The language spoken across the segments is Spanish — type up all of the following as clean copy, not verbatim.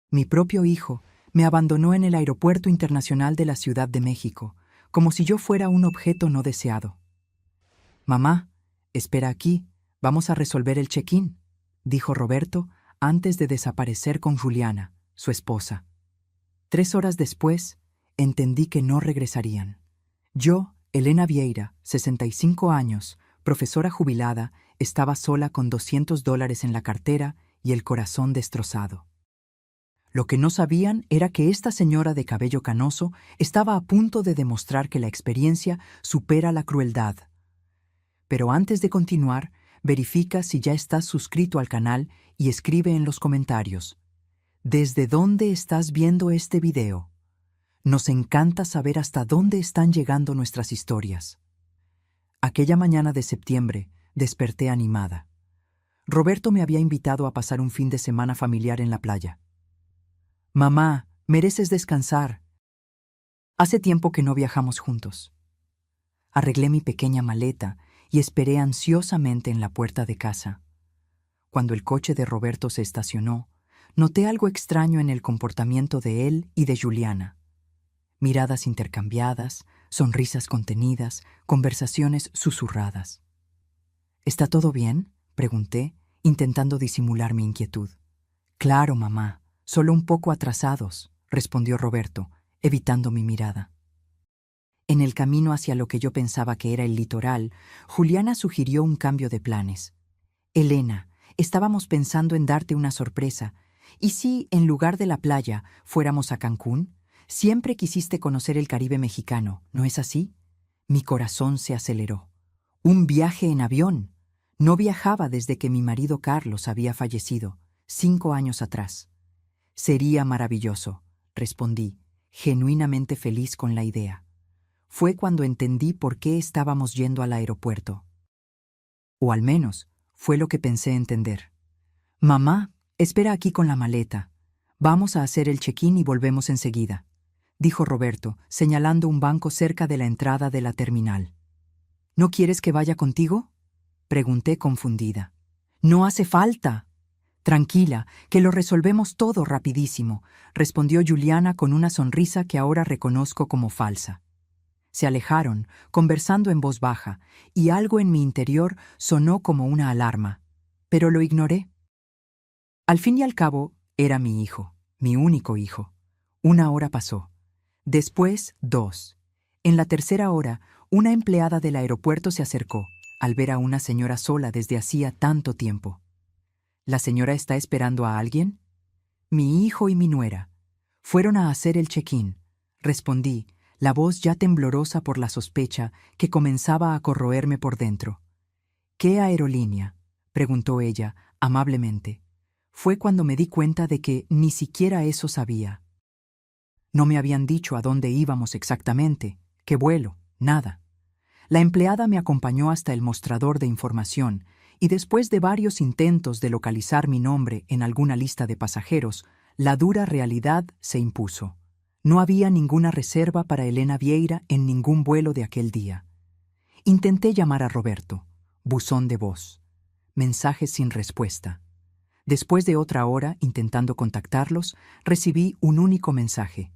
Mi propio hijo me abandonó en el Aeropuerto Internacional de la Ciudad de México, como si yo fuera un objeto no deseado. «Mamá, espera aquí, vamos a resolver el check-in», dijo Roberto antes de desaparecer con Juliana, su esposa. 3 horas después, entendí que no regresarían. Yo, Elena Vieira, 65 años, profesora jubilada, estaba sola con $200 en la cartera y el corazón destrozado. Lo que no sabían era que esta señora de cabello canoso estaba a punto de demostrar que la experiencia supera la crueldad. Pero antes de continuar, verifica si ya estás suscrito al canal y escribe en los comentarios: ¿desde dónde estás viendo este video? Nos encanta saber hasta dónde están llegando nuestras historias. Aquella mañana de septiembre, desperté animada. Roberto me había invitado a pasar un fin de semana familiar en la playa. «Mamá, mereces descansar. Hace tiempo que no viajamos juntos». Arreglé mi pequeña maleta y esperé ansiosamente en la puerta de casa. Cuando el coche de Roberto se estacionó, noté algo extraño en el comportamiento de él y de Juliana. Miradas intercambiadas, sonrisas contenidas, conversaciones susurradas. «¿Está todo bien?», pregunté, intentando disimular mi inquietud. «Claro, mamá, solo un poco atrasados», respondió Roberto, evitando mi mirada. En el camino hacia lo que yo pensaba que era el litoral, Juliana sugirió un cambio de planes. «Elena, estábamos pensando en darte una sorpresa. ¿Y si, en lugar de la playa, fuéramos a Cancún? Siempre quisiste conocer el Caribe mexicano, ¿no es así?». Mi corazón se aceleró. «¿Un viaje en avión?». No viajaba desde que mi marido Carlos había fallecido, 5 años atrás. «Sería maravilloso», respondí, genuinamente feliz con la idea. Fue cuando entendí por qué estábamos yendo al aeropuerto. O al menos, fue lo que pensé entender. «Mamá, espera aquí con la maleta. Vamos a hacer el check-in y volvemos enseguida», dijo Roberto, señalando un banco cerca de la entrada de la terminal. «¿No quieres que vaya contigo?», pregunté confundida. «No hace falta». «Tranquila, que lo resolvemos todo rapidísimo», respondió Juliana con una sonrisa que ahora reconozco como falsa. Se alejaron, conversando en voz baja, y algo en mi interior sonó como una alarma, pero lo ignoré. Al fin y al cabo, era mi hijo, mi único hijo. 1 hora pasó. Después, 2. En la tercera hora, una empleada del aeropuerto se acercó, al ver a una señora sola desde hacía tanto tiempo. «¿La señora está esperando a alguien?». «Mi hijo y mi nuera. Fueron a hacer el check-in», respondí, la voz ya temblorosa por la sospecha que comenzaba a corroerme por dentro. «¿Qué aerolínea?», preguntó ella, amablemente. Fue cuando me di cuenta de que ni siquiera eso sabía. No me habían dicho a dónde íbamos exactamente, qué vuelo, nada. La empleada me acompañó hasta el mostrador de información y después de varios intentos de localizar mi nombre en alguna lista de pasajeros, la dura realidad se impuso. No había ninguna reserva para Elena Vieira en ningún vuelo de aquel día. Intenté llamar a Roberto. Buzón de voz. Mensajes sin respuesta. Después de otra hora intentando contactarlos, recibí un único mensaje.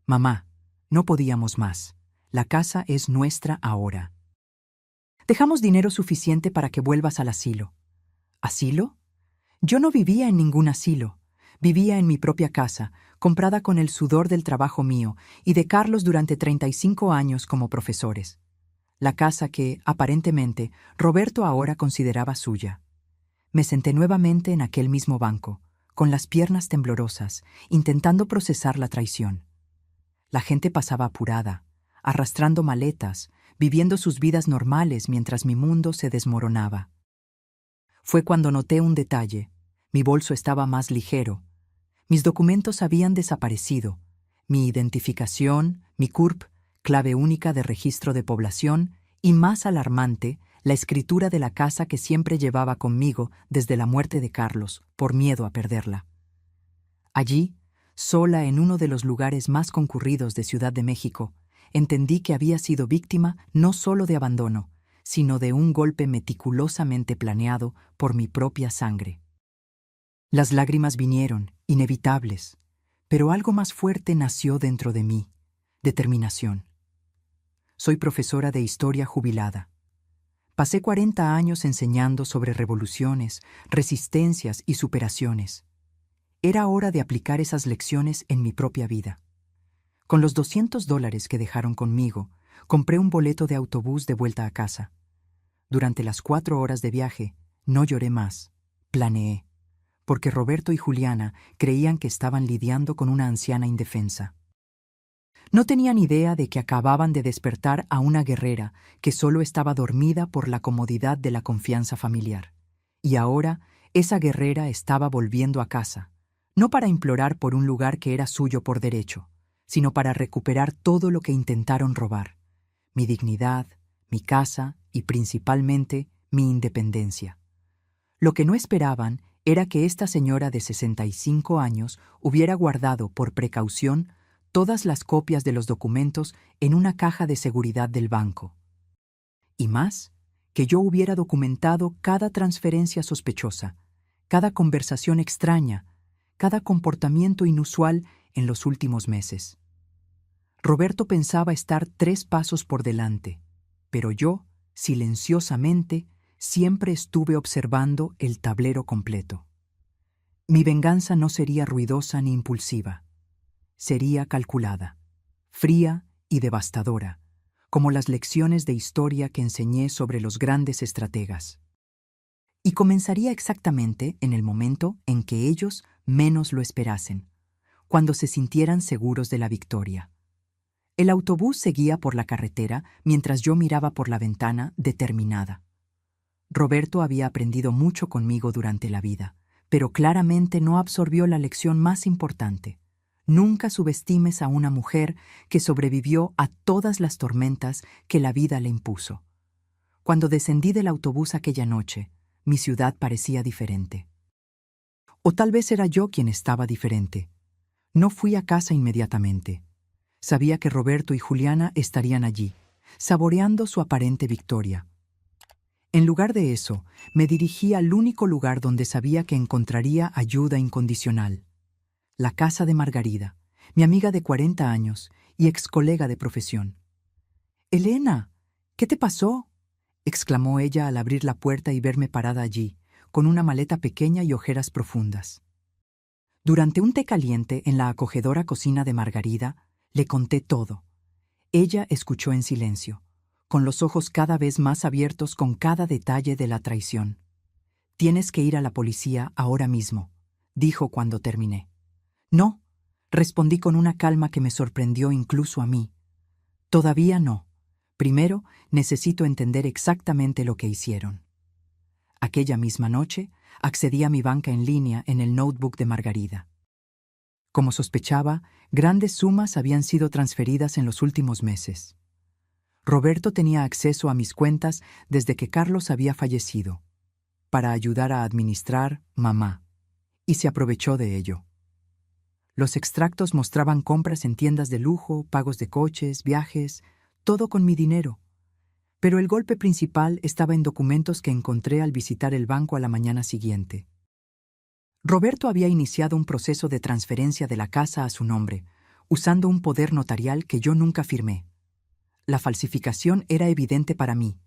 «Mamá, no podíamos más. La casa es nuestra ahora. Dejamos dinero suficiente para que vuelvas al asilo». ¿Asilo? Yo no vivía en ningún asilo. Vivía en mi propia casa, comprada con el sudor del trabajo mío y de Carlos durante 35 años como profesores. La casa que, aparentemente, Roberto ahora consideraba suya. Me senté nuevamente en aquel mismo banco, con las piernas temblorosas, intentando procesar la traición. La gente pasaba apurada, arrastrando maletas, viviendo sus vidas normales mientras mi mundo se desmoronaba. Fue cuando noté un detalle. Mi bolso estaba más ligero. Mis documentos habían desaparecido. Mi identificación, mi CURP, clave única de registro de población, y más alarmante, la escritura de la casa que siempre llevaba conmigo desde la muerte de Carlos, por miedo a perderla. Allí, sola en uno de los lugares más concurridos de Ciudad de México, entendí que había sido víctima no solo de abandono, sino de un golpe meticulosamente planeado por mi propia sangre. Las lágrimas vinieron, inevitables, Pero algo más fuerte nació dentro de mí: determinación. Soy profesora de historia jubilada. Pasé 40 años enseñando sobre revoluciones, resistencias y superaciones. Era hora de aplicar esas lecciones en mi propia vida. Con los $200 que dejaron conmigo, compré un boleto de autobús de vuelta a casa. Durante las 4 horas de viaje, no lloré más, planeé, porque Roberto y Juliana creían que estaban lidiando con una anciana indefensa. No tenían idea de que acababan de despertar a una guerrera que solo estaba dormida por la comodidad de la confianza familiar. Y ahora, esa guerrera estaba volviendo a casa, no para implorar por un lugar que era suyo por derecho, sino para recuperar todo lo que intentaron robar: mi dignidad, mi casa y principalmente mi independencia. Lo que no esperaban era que esta señora de 65 años hubiera guardado por precaución todas las copias de los documentos en una caja de seguridad del banco. Y más, que yo hubiera documentado cada transferencia sospechosa, cada conversación extraña, cada comportamiento inusual en los últimos meses. Roberto pensaba estar 3 pasos por delante, pero yo, silenciosamente, siempre estuve observando el tablero completo. Mi venganza no sería ruidosa ni impulsiva. Sería calculada, fría y devastadora, como las lecciones de historia que enseñé sobre los grandes estrategas. Y comenzaría exactamente en el momento en que ellos menos lo esperasen, cuando se sintieran seguros de la victoria. El autobús seguía por la carretera mientras yo miraba por la ventana, determinada. Roberto había aprendido mucho conmigo durante la vida, pero claramente no absorbió la lección más importante. Nunca subestimes a una mujer que sobrevivió a todas las tormentas que la vida le impuso. Cuando descendí del autobús aquella noche, mi ciudad parecía diferente. O tal vez era yo quien estaba diferente. No fui a casa inmediatamente. Sabía que Roberto y Juliana estarían allí, saboreando su aparente victoria. En lugar de eso, me dirigí al único lugar donde sabía que encontraría ayuda incondicional: la casa de Margarida, mi amiga de 40 años y ex colega de profesión. «Elena, ¿qué te pasó?», exclamó ella al abrir la puerta y verme parada allí, con una maleta pequeña y ojeras profundas. Durante un té caliente en la acogedora cocina de Margarida, le conté todo. Ella escuchó en silencio, con los ojos cada vez más abiertos con cada detalle de la traición. «Tienes que ir a la policía ahora mismo», dijo cuando terminé. «No», respondí con una calma que me sorprendió incluso a mí. «Todavía no. Primero necesito entender exactamente lo que hicieron». Aquella misma noche, accedí a mi banca en línea en el notebook de Margarida. Como sospechaba, grandes sumas habían sido transferidas en los últimos meses. Roberto tenía acceso a mis cuentas desde que Carlos había fallecido, para ayudar a administrar mamá, y se aprovechó de ello. Los extractos mostraban compras en tiendas de lujo, pagos de coches, viajes, todo con mi dinero. Pero el golpe principal estaba en documentos que encontré al visitar el banco a la mañana siguiente. Roberto había iniciado un proceso de transferencia de la casa a su nombre, usando un poder notarial que yo nunca firmé. La falsificación era evidente para mí,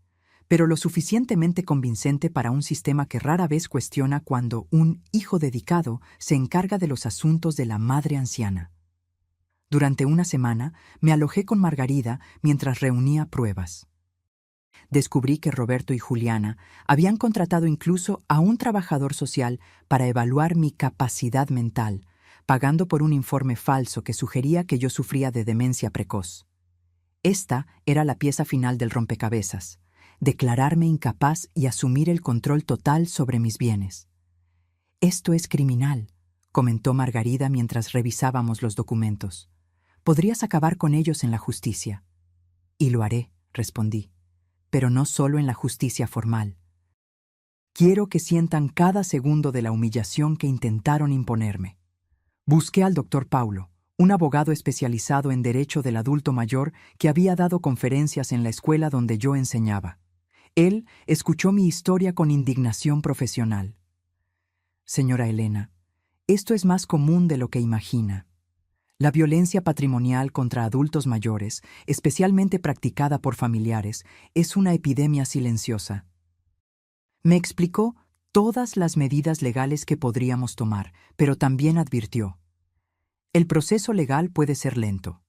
pero lo suficientemente convincente para un sistema que rara vez cuestiona cuando un hijo dedicado se encarga de los asuntos de la madre anciana. Durante una semana me alojé con Margarida mientras reunía pruebas. Descubrí que Roberto y Juliana habían contratado incluso a un trabajador social para evaluar mi capacidad mental, pagando por un informe falso que sugería que yo sufría de demencia precoz. Esta era la pieza final del rompecabezas: declararme incapaz y asumir el control total sobre mis bienes. «Esto es criminal», comentó Margarida mientras revisábamos los documentos. «Podrías acabar con ellos en la justicia». «Y lo haré», respondí, «pero no solo en la justicia formal. Quiero que sientan cada segundo de la humillación que intentaron imponerme». Busqué al doctor Paulo, un abogado especializado en derecho del adulto mayor que había dado conferencias en la escuela donde yo enseñaba. Él escuchó mi historia con indignación profesional. «Señora Elena, esto es más común de lo que imagina. La violencia patrimonial contra adultos mayores, especialmente practicada por familiares, es una epidemia silenciosa. Me explicó todas las medidas legales que podríamos tomar, pero también advirtió: el proceso legal puede ser lento.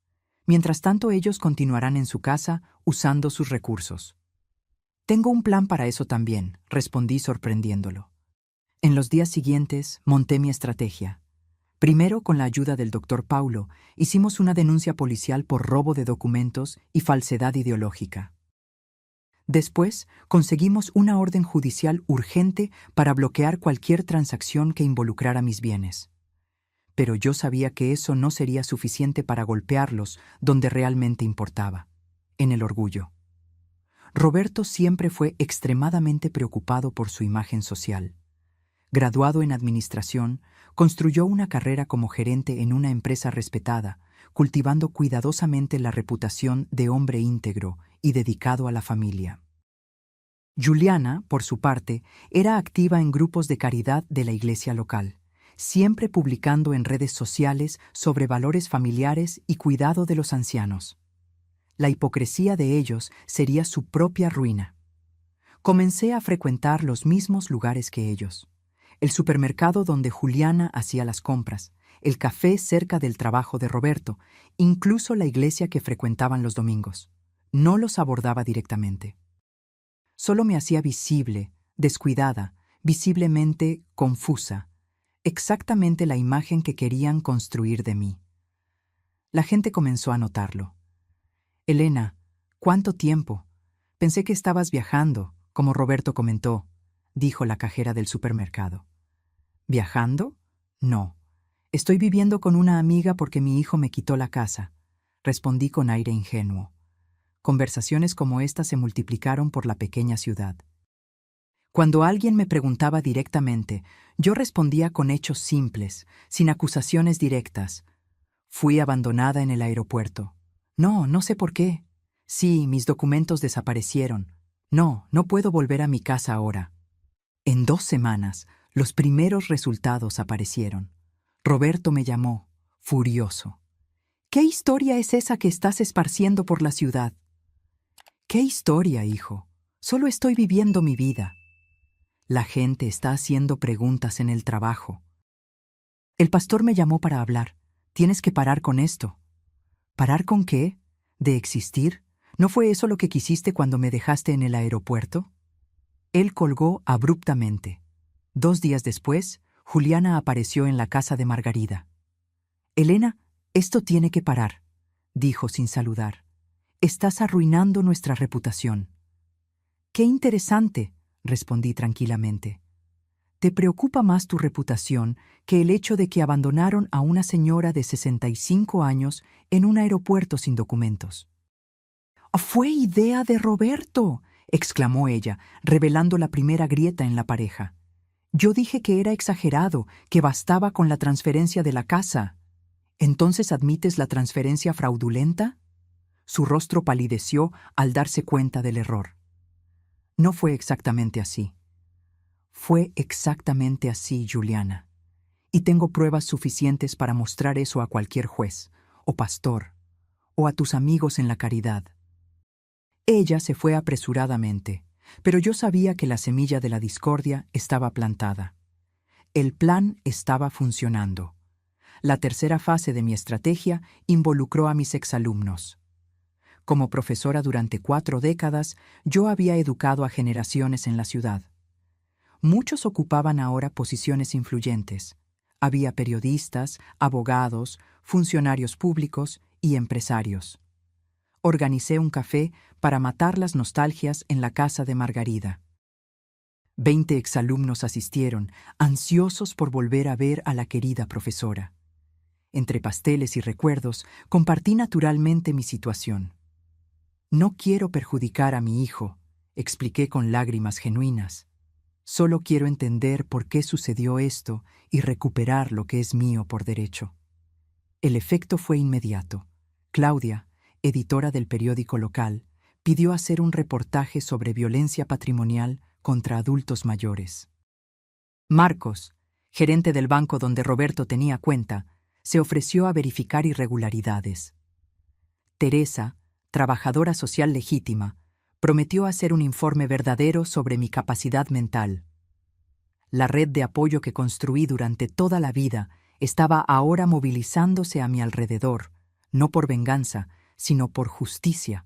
Mientras tanto, ellos continuarán en su casa usando sus recursos. Tengo un plan para eso también, respondí sorprendiéndolo. En los días siguientes, monté mi estrategia. Primero, con la ayuda del doctor Paulo, hicimos una denuncia policial por robo de documentos y falsedad ideológica. Después, conseguimos una orden judicial urgente para bloquear cualquier transacción que involucrara mis bienes. Pero yo sabía que eso no sería suficiente para golpearlos donde realmente importaba, en el orgullo. Roberto siempre fue extremadamente preocupado por su imagen social. Graduado en administración, construyó una carrera como gerente en una empresa respetada, cultivando cuidadosamente la reputación de hombre íntegro y dedicado a la familia. Juliana, por su parte, era activa en grupos de caridad de la iglesia local, siempre publicando en redes sociales sobre valores familiares y cuidado de los ancianos. La hipocresía de ellos sería su propia ruina. Comencé a frecuentar los mismos lugares que ellos: el supermercado donde Juliana hacía las compras, el café cerca del trabajo de Roberto, incluso la iglesia que frecuentaban los domingos. No los abordaba directamente. Solo me hacía visible, descuidada, visiblemente confusa, exactamente la imagen que querían construir de mí. La gente comenzó a notarlo. «Elena, ¿cuánto tiempo? Pensé que estabas viajando, como Roberto comentó», dijo la cajera del supermercado. «¿Viajando? No. Estoy viviendo con una amiga porque mi hijo me quitó la casa», respondí con aire ingenuo. Conversaciones como esta se multiplicaron por la pequeña ciudad. Cuando alguien me preguntaba directamente, yo respondía con hechos simples, sin acusaciones directas. Fui abandonada en el aeropuerto. No, no sé por qué. Sí, mis documentos desaparecieron. No, no puedo volver a mi casa ahora. En 2 semanas, los primeros resultados aparecieron. Roberto me llamó, furioso. «¿Qué historia es esa que estás esparciendo por la ciudad?» «¿Qué historia, hijo? Solo estoy viviendo mi vida». «La gente está haciendo preguntas en el trabajo». «El pastor me llamó para hablar. Tienes que parar con esto». «¿Parar con qué? ¿De existir? ¿No fue eso lo que quisiste cuando me dejaste en el aeropuerto?» Él colgó abruptamente. 2 días después, Juliana apareció en la casa de Margarida. «Elena, esto tiene que parar», dijo sin saludar. «Estás arruinando nuestra reputación». «Qué interesante», respondí tranquilamente. «Te preocupa más tu reputación que el hecho de que abandonaron a una señora de 65 años en un aeropuerto sin documentos». «¡Fue idea de Roberto!», exclamó ella, revelando la primera grieta en la pareja. «Yo dije que era exagerado, que bastaba con la transferencia de la casa». «¿Entonces admites la transferencia fraudulenta?». Su rostro palideció al darse cuenta del error. «No fue exactamente así». «Fue exactamente así, Juliana. Y tengo pruebas suficientes para mostrar eso a cualquier juez, o pastor, o a tus amigos en la caridad». Ella se fue apresuradamente, pero yo sabía que la semilla de la discordia estaba plantada. El plan estaba funcionando. La tercera fase de mi estrategia involucró a mis exalumnos. Como profesora durante 4 décadas, yo había educado a generaciones en la ciudad. Muchos ocupaban ahora posiciones influyentes. Había periodistas, abogados, funcionarios públicos y empresarios. Organicé un café para matar las nostalgias en la casa de Margarida. 20 exalumnos asistieron, ansiosos por volver a ver a la querida profesora. Entre pasteles y recuerdos, compartí naturalmente mi situación. «No quiero perjudicar a mi hijo», expliqué con lágrimas genuinas. «Solo quiero entender por qué sucedió esto y recuperar lo que es mío por derecho». El efecto fue inmediato. Claudia, editora del periódico local, pidió hacer un reportaje sobre violencia patrimonial contra adultos mayores. Marcos, gerente del banco donde Roberto tenía cuenta, Se ofreció a verificar irregularidades. Teresa, trabajadora social legítima, prometió hacer un informe verdadero sobre mi capacidad mental. La red de apoyo que construí durante toda la vida estaba ahora movilizándose a mi alrededor, no por venganza, sino por justicia.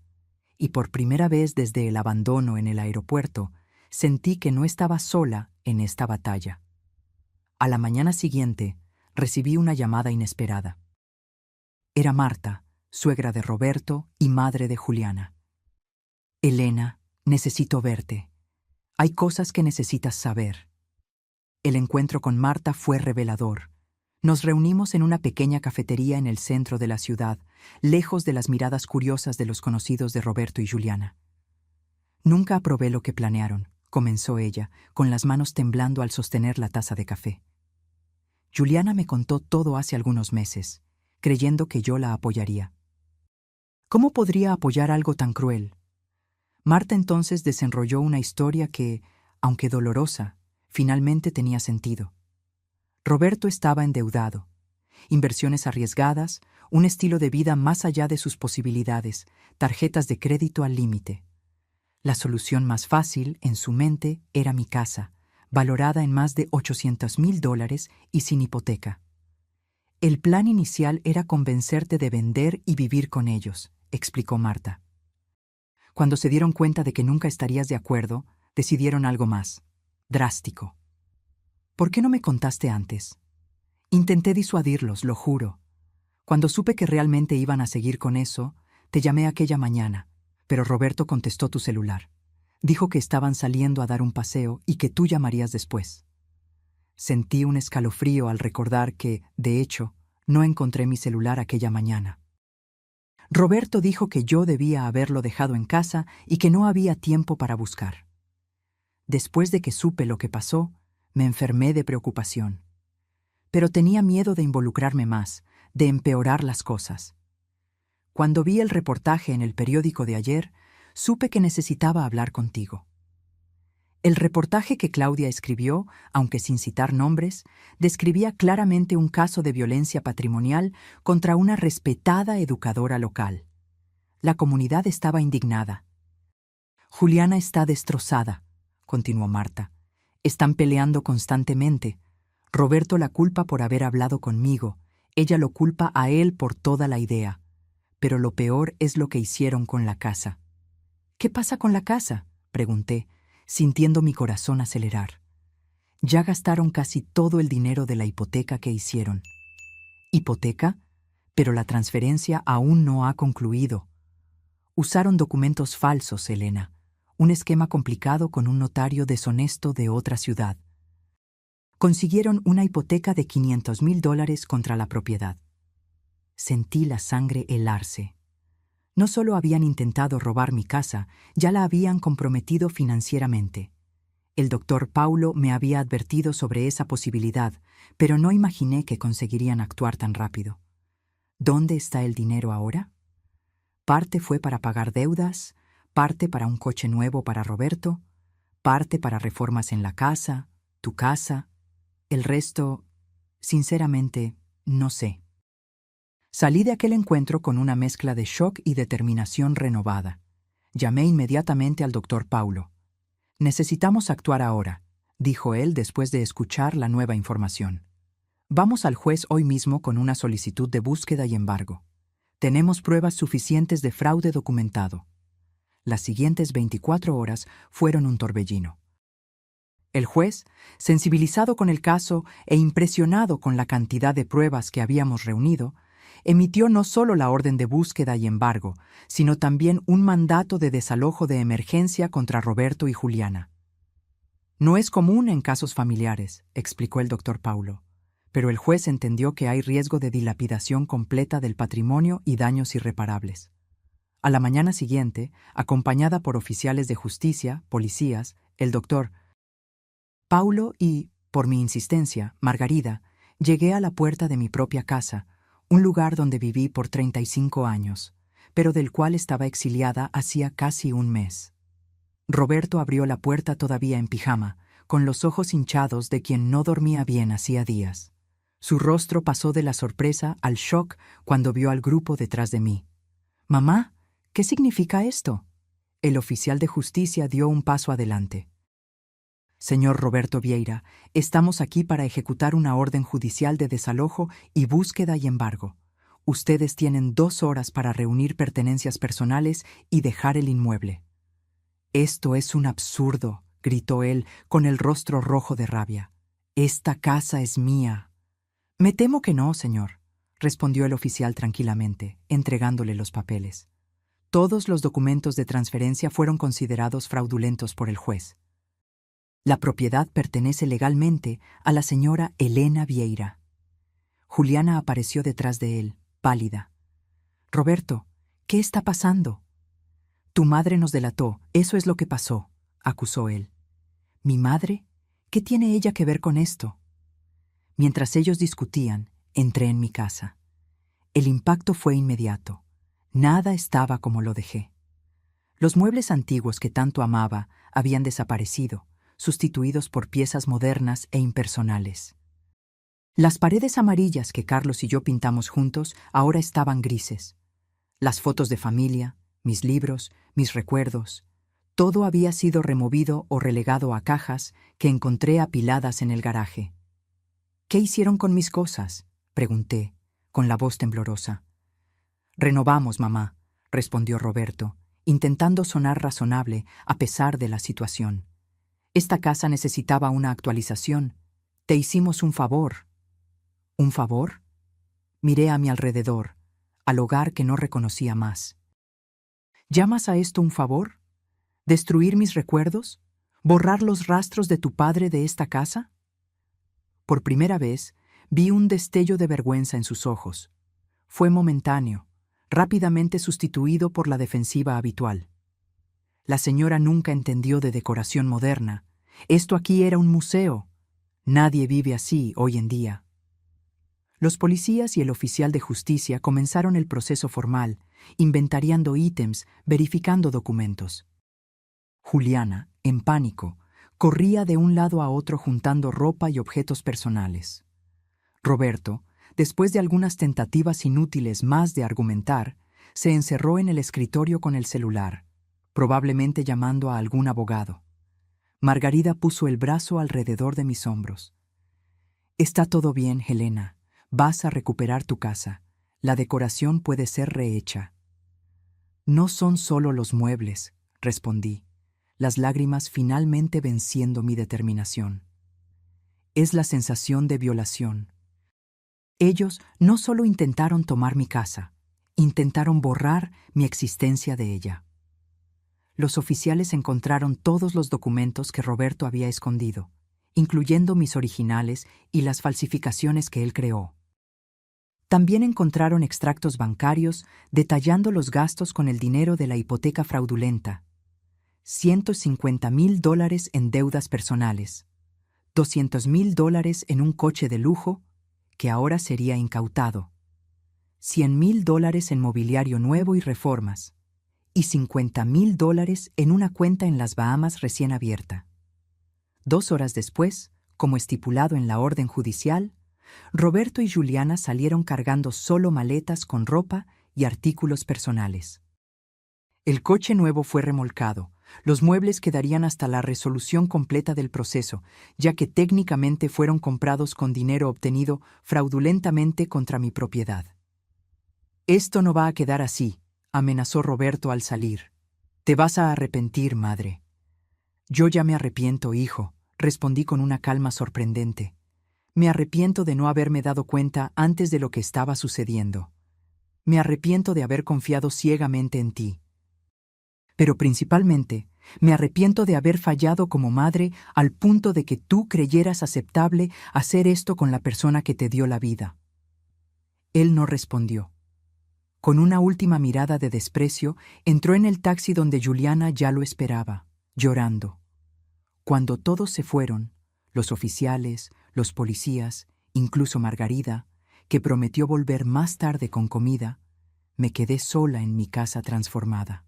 Y por primera vez desde el abandono en el aeropuerto, sentí que no estaba sola en esta batalla. A la mañana siguiente, recibí una llamada inesperada. Era Marta, suegra de Roberto y madre de Juliana. Elena, necesito verte. Hay cosas que necesitas saber. El encuentro con Marta fue revelador. Nos reunimos en una pequeña cafetería en el centro de la ciudad, lejos de las miradas curiosas de los conocidos de Roberto y Juliana. Nunca aprobé lo que planearon, comenzó ella, con las manos temblando al sostener la taza de café. Juliana me contó todo hace algunos meses, creyendo que yo la apoyaría. ¿Cómo podría apoyar algo tan cruel? Marta entonces desenrolló una historia que, aunque dolorosa, finalmente tenía sentido. Roberto estaba endeudado. Inversiones arriesgadas, un estilo de vida más allá de sus posibilidades, tarjetas de crédito al límite. La solución más fácil, en su mente, era mi casa, valorada en más de $800,000 y sin hipoteca. El plan inicial era convencerte de vender y vivir con ellos, explicó Marta. Cuando se dieron cuenta de que nunca estarías de acuerdo, decidieron algo más, drástico. ¿Por qué no me contaste antes? Intenté disuadirlos, lo juro. Cuando supe que realmente iban a seguir con eso, te llamé aquella mañana, pero Roberto contestó tu celular. Dijo que estaban saliendo a dar un paseo y que tú llamarías después. Sentí un escalofrío al recordar que, de hecho, no encontré mi celular aquella mañana. Roberto dijo que yo debía haberlo dejado en casa y que no había tiempo para buscar. Después de que supe lo que pasó, me enfermé de preocupación. Pero tenía miedo de involucrarme más, de empeorar las cosas. Cuando vi el reportaje en el periódico de ayer, supe que necesitaba hablar contigo. El reportaje que Claudia escribió, aunque sin citar nombres, describía claramente un caso de violencia patrimonial contra una respetada educadora local. La comunidad estaba indignada. Juliana está destrozada, continuó Marta. Están peleando constantemente. Roberto la culpa por haber hablado conmigo. Ella lo culpa a él por toda la idea. Pero lo peor es lo que hicieron con la casa. ¿Qué pasa con la casa?, pregunté, sintiendo mi corazón acelerar. Ya gastaron casi todo el dinero de la hipoteca que hicieron. ¿Hipoteca? Pero la transferencia aún no ha concluido. Usaron documentos falsos, Elena. Un esquema complicado con un notario deshonesto de otra ciudad. Consiguieron una hipoteca de $500,000 contra la propiedad. Sentí la sangre helarse. No solo habían intentado robar mi casa, ya la habían comprometido financieramente. El doctor Paulo me había advertido sobre esa posibilidad, pero no imaginé que conseguirían actuar tan rápido. ¿Dónde está el dinero ahora? Parte fue para pagar deudas, parte para un coche nuevo para Roberto, parte para reformas en la casa, tu casa. El resto, sinceramente, no sé. Salí de aquel encuentro con una mezcla de shock y determinación renovada. Llamé inmediatamente al doctor Paulo. «Necesitamos actuar ahora», dijo él después de escuchar la nueva información. «Vamos al juez hoy mismo con una solicitud de búsqueda y embargo. Tenemos pruebas suficientes de fraude documentado». Las siguientes 24 horas fueron un torbellino. El juez, sensibilizado con el caso e impresionado con la cantidad de pruebas que habíamos reunido, emitió no solo la orden de búsqueda y embargo, sino también un mandato de desalojo de emergencia contra Roberto y Juliana. «No es común en casos familiares», explicó el doctor Paulo, pero el juez entendió que hay riesgo de dilapidación completa del patrimonio y daños irreparables. A la mañana siguiente, acompañada por oficiales de justicia, policías, el doctor Paulo y, por mi insistencia, Margarida, llegué a la puerta de mi propia casa, un lugar donde viví por 35 años, pero del cual estaba exiliada hacía casi un mes. Roberto abrió la puerta todavía en pijama, con los ojos hinchados de quien no dormía bien hacía días. Su rostro pasó de la sorpresa al shock cuando vio al grupo detrás de mí. «Mamá, ¿qué significa esto?». El oficial de justicia dio un paso adelante. «Señor Roberto Vieira, estamos aquí para ejecutar una orden judicial de desalojo y búsqueda y embargo. Ustedes tienen 2 horas para reunir pertenencias personales y dejar el inmueble». «Esto es un absurdo», gritó él con el rostro rojo de rabia. «Esta casa es mía». «Me temo que no, señor», respondió el oficial tranquilamente, entregándole los papeles. Todos los documentos de transferencia fueron considerados fraudulentos por el juez. La propiedad pertenece legalmente a la señora Elena Vieira. Juliana apareció detrás de él, pálida. «Roberto, ¿qué está pasando?». «Tu madre nos delató, eso es lo que pasó», acusó él. «¿Mi madre? ¿Qué tiene ella que ver con esto?». Mientras ellos discutían, entré en mi casa. El impacto fue inmediato. Nada estaba como lo dejé. Los muebles antiguos que tanto amaba habían desaparecido, sustituidos por piezas modernas e impersonales. Las paredes amarillas que Carlos y yo pintamos juntos ahora estaban grises. Las fotos de familia, mis libros, mis recuerdos, todo había sido removido o relegado a cajas que encontré apiladas en el garaje. «¿Qué hicieron con mis cosas?», pregunté, con la voz temblorosa. «Renovamos, mamá», respondió Roberto, intentando sonar razonable a pesar de la situación. «Esta casa necesitaba una actualización. Te hicimos un favor». «¿Un favor?». Miré a mi alrededor, al hogar que no reconocía más. «¿Llamas a esto un favor? ¿Destruir mis recuerdos? ¿Borrar los rastros de tu padre de esta casa?». Por primera vez, vi un destello de vergüenza en sus ojos. Fue momentáneo, rápidamente sustituido por la defensiva habitual. La señora nunca entendió de decoración moderna. Esto aquí era un museo. Nadie vive así hoy en día. Los policías y el oficial de justicia comenzaron el proceso formal, inventariando ítems, verificando documentos. Juliana, en pánico, corría de un lado a otro juntando ropa y objetos personales. Roberto, después de algunas tentativas inútiles más de argumentar, se encerró en el escritorio con el celular, probablemente llamando a algún abogado. Margarida puso el brazo alrededor de mis hombros. «Está todo bien, Helena. Vas a recuperar tu casa. La decoración puede ser rehecha». «No son solo los muebles», respondí, las lágrimas finalmente venciendo mi determinación. «Es la sensación de violación. Ellos no solo intentaron tomar mi casa, intentaron borrar mi existencia de ella». Los oficiales encontraron todos los documentos que Roberto había escondido, incluyendo mis originales y las falsificaciones que él creó. También encontraron extractos bancarios detallando los gastos con el dinero de la hipoteca fraudulenta. $150,000 en deudas personales, $200,000 en un coche de lujo, que ahora sería incautado, $100,000 en mobiliario nuevo y reformas, y $50,000 en una cuenta en las Bahamas recién abierta. 2 horas después, como estipulado en la orden judicial, Roberto y Juliana salieron cargando solo maletas con ropa y artículos personales. El coche nuevo fue remolcado. Los muebles quedarían hasta la resolución completa del proceso, ya que técnicamente fueron comprados con dinero obtenido fraudulentamente contra mi propiedad. «Esto no va a quedar así», amenazó Roberto al salir. «Te vas a arrepentir, madre». «Yo ya me arrepiento, hijo», respondí con una calma sorprendente. «Me arrepiento de no haberme dado cuenta antes de lo que estaba sucediendo. Me arrepiento de haber confiado ciegamente en ti. Pero principalmente, me arrepiento de haber fallado como madre al punto de que tú creyeras aceptable hacer esto con la persona que te dio la vida». Él no respondió. Con una última mirada de desprecio, entró en el taxi donde Juliana ya lo esperaba, llorando. Cuando todos se fueron, los oficiales, los policías, incluso Margarida, que prometió volver más tarde con comida, me quedé sola en mi casa transformada.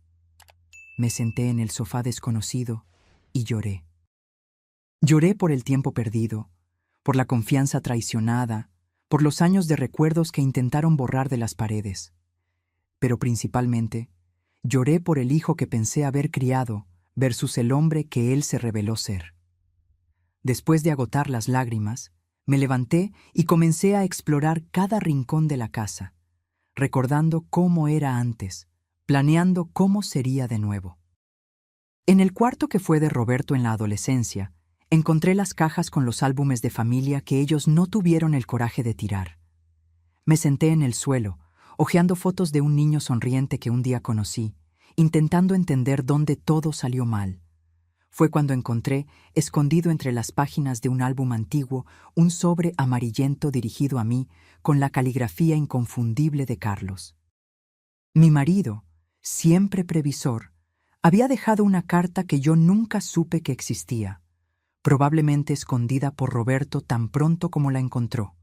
Me senté en el sofá desconocido y lloré. Lloré por el tiempo perdido, por la confianza traicionada, por los años de recuerdos que intentaron borrar de las paredes. Pero principalmente, lloré por el hijo que pensé haber criado versus el hombre que él se reveló ser. Después de agotar las lágrimas, me levanté y comencé a explorar cada rincón de la casa, recordando cómo era antes, planeando cómo sería de nuevo. En el cuarto que fue de Roberto en la adolescencia, encontré las cajas con los álbumes de familia que ellos no tuvieron el coraje de tirar. Me senté en el suelo, hojeando fotos de un niño sonriente que un día conocí, intentando entender dónde todo salió mal. Fue cuando encontré, escondido entre las páginas de un álbum antiguo, un sobre amarillento dirigido a mí con la caligrafía inconfundible de Carlos. Mi marido, siempre previsor, había dejado una carta que yo nunca supe que existía, probablemente escondida por Roberto tan pronto como la encontró.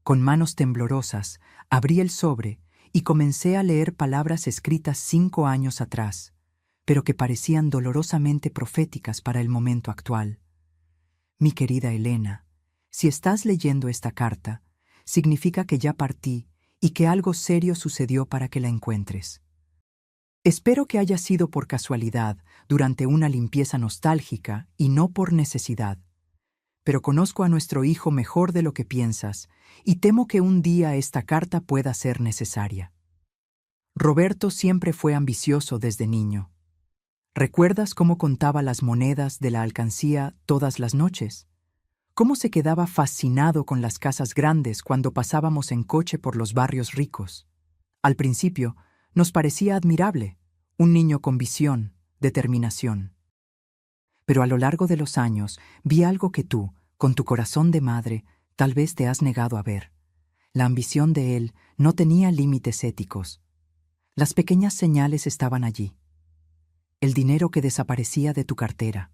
Con manos temblorosas, abrí el sobre y comencé a leer palabras escritas 5 años atrás, pero que parecían dolorosamente proféticas para el momento actual. Mi querida Elena, si estás leyendo esta carta, significa que ya partí y que algo serio sucedió para que la encuentres. Espero que haya sido por casualidad, durante una limpieza nostálgica y no por necesidad. Pero conozco a nuestro hijo mejor de lo que piensas y temo que un día esta carta pueda ser necesaria. Roberto siempre fue ambicioso desde niño. ¿Recuerdas cómo contaba las monedas de la alcancía todas las noches? ¿Cómo se quedaba fascinado con las casas grandes cuando pasábamos en coche por los barrios ricos? Al principio, nos parecía admirable, un niño con visión, determinación. Pero a lo largo de los años vi algo que tú, con tu corazón de madre, tal vez te has negado a ver. La ambición de él no tenía límites éticos. Las pequeñas señales estaban allí. El dinero que desaparecía de tu cartera.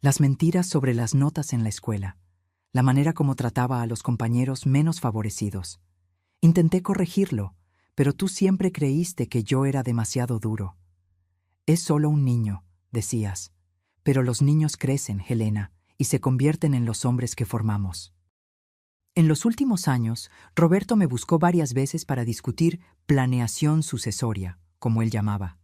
Las mentiras sobre las notas en la escuela. La manera como trataba a los compañeros menos favorecidos. Intenté corregirlo, pero tú siempre creíste que yo era demasiado duro. Es solo un niño, decías. Pero los niños crecen, Helena, y se convierten en los hombres que formamos. En los últimos años, Roberto me buscó varias veces para discutir planeación sucesoria, como él llamaba.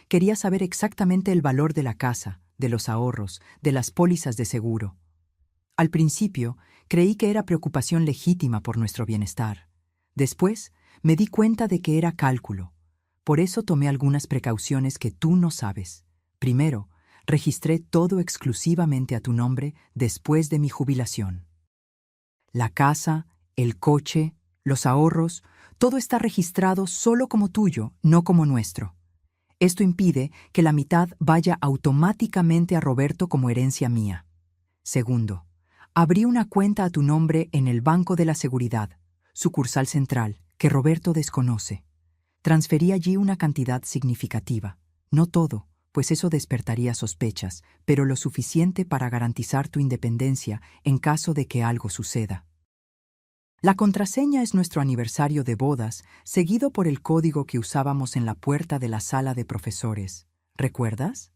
Quería saber exactamente el valor de la casa, de los ahorros, de las pólizas de seguro. Al principio, creí que era preocupación legítima por nuestro bienestar. Después, me di cuenta de que era cálculo. Por eso tomé algunas precauciones que tú no sabes. Primero, registré todo exclusivamente a tu nombre después de mi jubilación. La casa, el coche, los ahorros, todo está registrado solo como tuyo, no como nuestro. Esto impide que la mitad vaya automáticamente a Roberto como herencia mía. Segundo, abrí una cuenta a tu nombre en el Banco de la Seguridad, sucursal central, que Roberto desconoce. Transferí allí una cantidad significativa, no todo, pues eso despertaría sospechas, pero lo suficiente para garantizar tu independencia en caso de que algo suceda. La contraseña es nuestro aniversario de bodas, seguido por el código que usábamos en la puerta de la sala de profesores. ¿Recuerdas?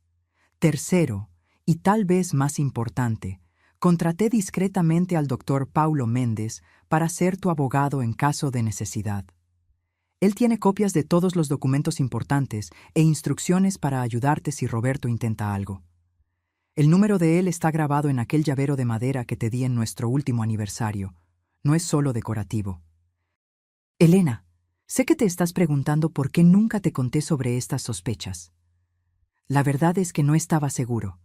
Tercero, y tal vez más importante, contraté discretamente al doctor Paulo Méndez para ser tu abogado en caso de necesidad. Él tiene copias de todos los documentos importantes e instrucciones para ayudarte si Roberto intenta algo. El número de él está grabado en aquel llavero de madera que te di en nuestro último aniversario. No es solo decorativo. Elena, sé que te estás preguntando por qué nunca te conté sobre estas sospechas. La verdad es que no estaba seguro,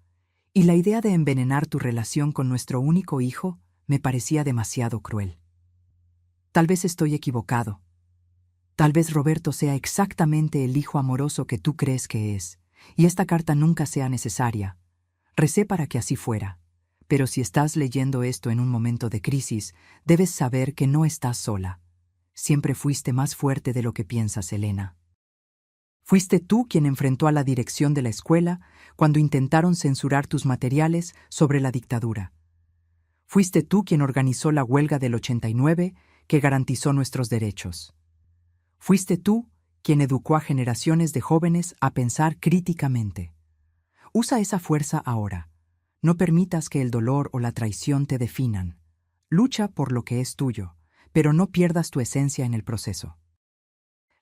y la idea de envenenar tu relación con nuestro único hijo me parecía demasiado cruel. Tal vez estoy equivocado. Tal vez Roberto sea exactamente el hijo amoroso que tú crees que es, y esta carta nunca sea necesaria. Recé para que así fuera. Pero si estás leyendo esto en un momento de crisis, debes saber que no estás sola. Siempre fuiste más fuerte de lo que piensas, Elena. Fuiste tú quien enfrentó a la dirección de la escuela cuando intentaron censurar tus materiales sobre la dictadura. Fuiste tú quien organizó la huelga del 89 que garantizó nuestros derechos. Fuiste tú quien educó a generaciones de jóvenes a pensar críticamente. Usa esa fuerza ahora. No permitas que el dolor o la traición te definan. Lucha por lo que es tuyo, pero no pierdas tu esencia en el proceso.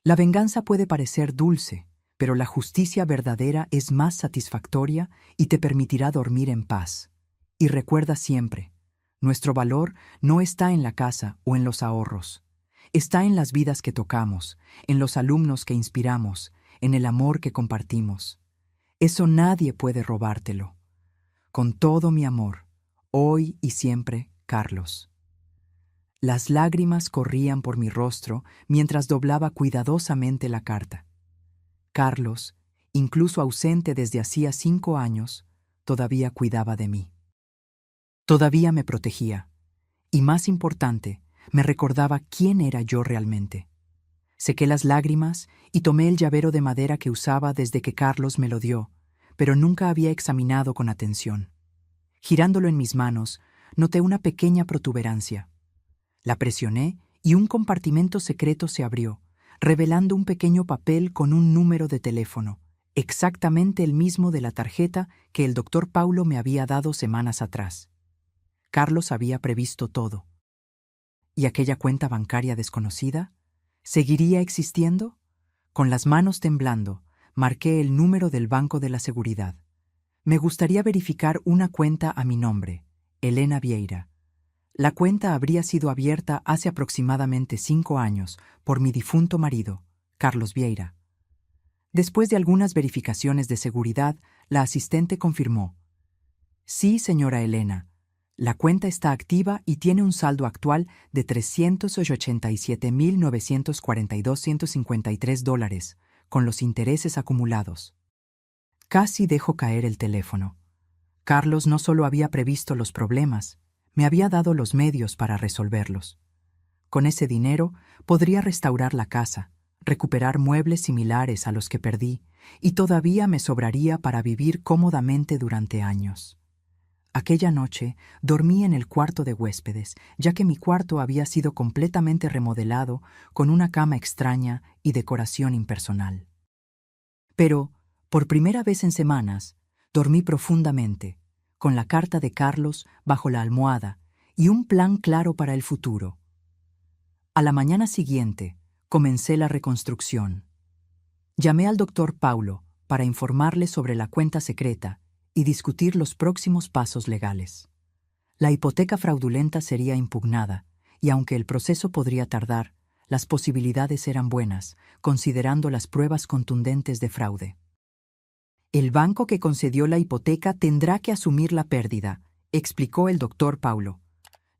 La venganza puede parecer dulce, pero la justicia verdadera es más satisfactoria y te permitirá dormir en paz. Y recuerda siempre, nuestro valor no está en la casa o en los ahorros. Está en las vidas que tocamos, en los alumnos que inspiramos, en el amor que compartimos. Eso nadie puede robártelo. Con todo mi amor, hoy y siempre, Carlos. Las lágrimas corrían por mi rostro mientras doblaba cuidadosamente la carta. Carlos, incluso ausente desde hacía 5 años, todavía cuidaba de mí. Todavía me protegía. Y más importante, me recordaba quién era yo realmente. Sequé las lágrimas y tomé el llavero de madera que usaba desde que Carlos me lo dio, pero nunca había examinado con atención. Girándolo en mis manos, noté una pequeña protuberancia. La presioné y un compartimento secreto se abrió, revelando un pequeño papel con un número de teléfono, exactamente el mismo de la tarjeta que el doctor Paulo me había dado semanas atrás. Carlos había previsto todo. ¿Y aquella cuenta bancaria desconocida? ¿Seguiría existiendo? Con las manos temblando, marqué el número del Banco de la Seguridad. Me gustaría verificar una cuenta a mi nombre, Elena Vieira. La cuenta habría sido abierta hace aproximadamente 5 años por mi difunto marido, Carlos Vieira. Después de algunas verificaciones de seguridad, la asistente confirmó: «Sí, señora Elena, la cuenta está activa y tiene un saldo actual de $387,942,153, con los intereses acumulados». Casi dejo caer el teléfono. Carlos no solo había previsto los problemas, me había dado los medios para resolverlos. Con ese dinero podría restaurar la casa, recuperar muebles similares a los que perdí, y todavía me sobraría para vivir cómodamente durante años. Aquella noche dormí en el cuarto de huéspedes, ya que mi cuarto había sido completamente remodelado con una cama extraña y decoración impersonal. Pero, por primera vez en semanas, dormí profundamente, con la carta de Carlos bajo la almohada y un plan claro para el futuro. A la mañana siguiente, comencé la reconstrucción. Llamé al doctor Paulo para informarle sobre la cuenta secreta y discutir los próximos pasos legales. La hipoteca fraudulenta sería impugnada, y aunque el proceso podría tardar, las posibilidades eran buenas, considerando las pruebas contundentes de fraude. El banco que concedió la hipoteca tendrá que asumir la pérdida, explicó el doctor Paulo.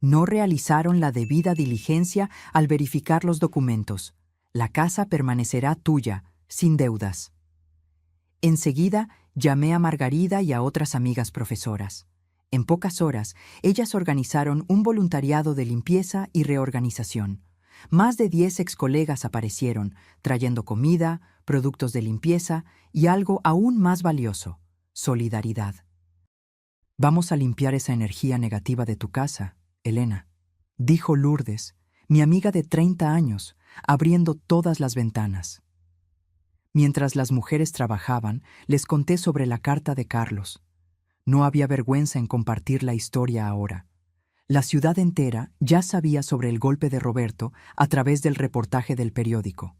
No realizaron la debida diligencia al verificar los documentos. La casa permanecerá tuya, sin deudas. Enseguida, llamé a Margarida y a otras amigas profesoras. En pocas horas, ellas organizaron un voluntariado de limpieza y reorganización. Más de 10 excolegas aparecieron, trayendo comida, productos de limpieza y algo aún más valioso: solidaridad. «Vamos a limpiar esa energía negativa de tu casa, Elena», dijo Lourdes, mi amiga de 30 años, abriendo todas las ventanas. Mientras las mujeres trabajaban, les conté sobre la carta de Carlos. No había vergüenza en compartir la historia ahora. La ciudad entera ya sabía sobre el golpe de Roberto a través del reportaje del periódico.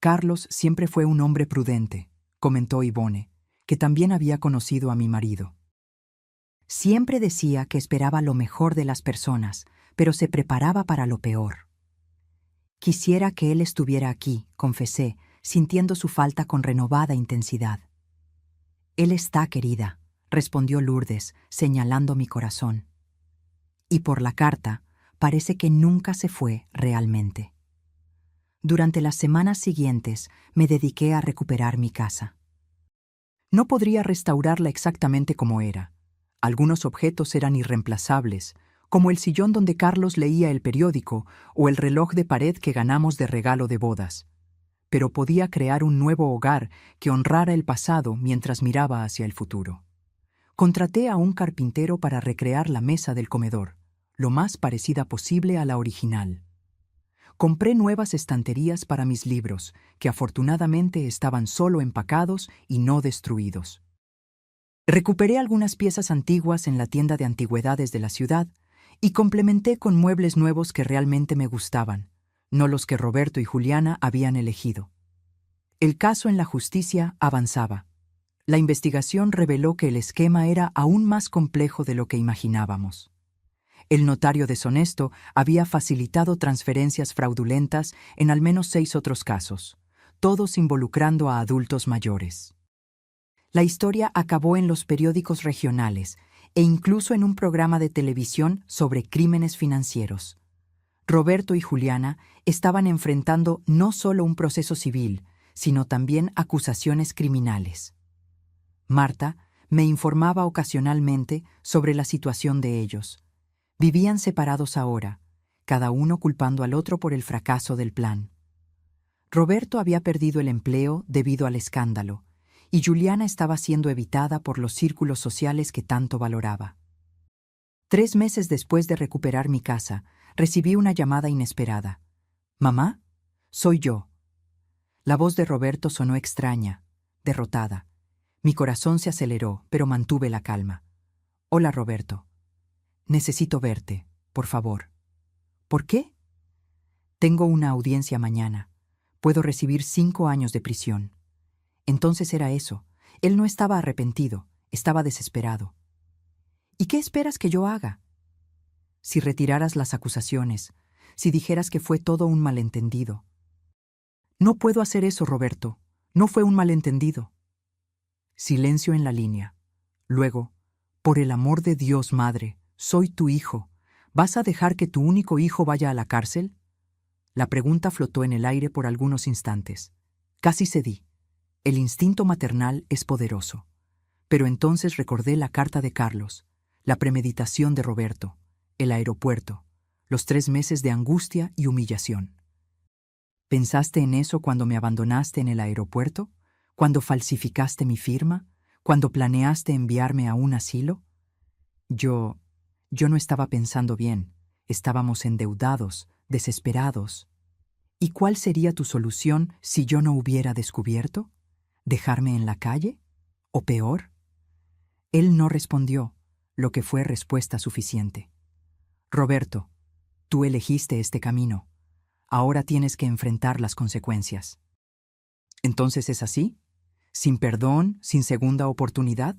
«Carlos siempre fue un hombre prudente», comentó Ivone, que también había conocido a mi marido. «Siempre decía que esperaba lo mejor de las personas, pero se preparaba para lo peor». «Quisiera que él estuviera aquí», confesé, sintiendo su falta con renovada intensidad. «Él está, querida», respondió Lourdes, señalando mi corazón. «Y por la carta, parece que nunca se fue realmente». Durante las semanas siguientes me dediqué a recuperar mi casa. No podría restaurarla exactamente como era. Algunos objetos eran irreemplazables, como el sillón donde Carlos leía el periódico o el reloj de pared que ganamos de regalo de bodas. Pero podía crear un nuevo hogar que honrara el pasado mientras miraba hacia el futuro. Contraté a un carpintero para recrear la mesa del comedor, lo más parecida posible a la original. Compré nuevas estanterías para mis libros, que afortunadamente estaban solo empacados y no destruidos. Recuperé algunas piezas antiguas en la tienda de antigüedades de la ciudad y complementé con muebles nuevos que realmente me gustaban, no los que Roberto y Juliana habían elegido. El caso en la justicia avanzaba. La investigación reveló que el esquema era aún más complejo de lo que imaginábamos. El notario deshonesto había facilitado transferencias fraudulentas en al menos 6 otros casos, todos involucrando a adultos mayores. La historia acabó en los periódicos regionales e incluso en un programa de televisión sobre crímenes financieros. Roberto y Juliana estaban enfrentando no solo un proceso civil, sino también acusaciones criminales. Marta me informaba ocasionalmente sobre la situación de ellos. Vivían separados ahora, cada uno culpando al otro por el fracaso del plan. Roberto había perdido el empleo debido al escándalo, y Juliana estaba siendo evitada por los círculos sociales que tanto valoraba. 3 meses después de recuperar mi casa, recibí una llamada inesperada. «Mamá, soy yo». La voz de Roberto sonó extraña, derrotada. Mi corazón se aceleró, pero mantuve la calma. «Hola, Roberto. Necesito verte, por favor». «¿Por qué?» «Tengo una audiencia mañana. Puedo recibir 5 años de prisión». Entonces era eso. Él no estaba arrepentido, estaba desesperado. «¿Y qué esperas que yo haga?» «Si retiraras las acusaciones, si dijeras que fue todo un malentendido». «No puedo hacer eso, Roberto. No fue un malentendido». Silencio en la línea. Luego, «Por el amor de Dios, madre, soy tu hijo. ¿Vas a dejar que tu único hijo vaya a la cárcel?» La pregunta flotó en el aire por algunos instantes. Casi cedí. El instinto maternal es poderoso. Pero entonces recordé la carta de Carlos, la premeditación de Roberto, el aeropuerto, los 3 meses de angustia y humillación. ¿Pensaste en eso cuando me abandonaste en el aeropuerto? ¿Cuando falsificaste mi firma? ¿Cuando planeaste enviarme a un asilo? Yo no estaba pensando bien. Estábamos endeudados, desesperados. ¿Y cuál sería tu solución si yo no hubiera descubierto? ¿Dejarme en la calle? ¿O peor? Él no respondió, lo que fue respuesta suficiente. Roberto, tú elegiste este camino. Ahora tienes que enfrentar las consecuencias. ¿Entonces es así? ¿Sin perdón, sin segunda oportunidad?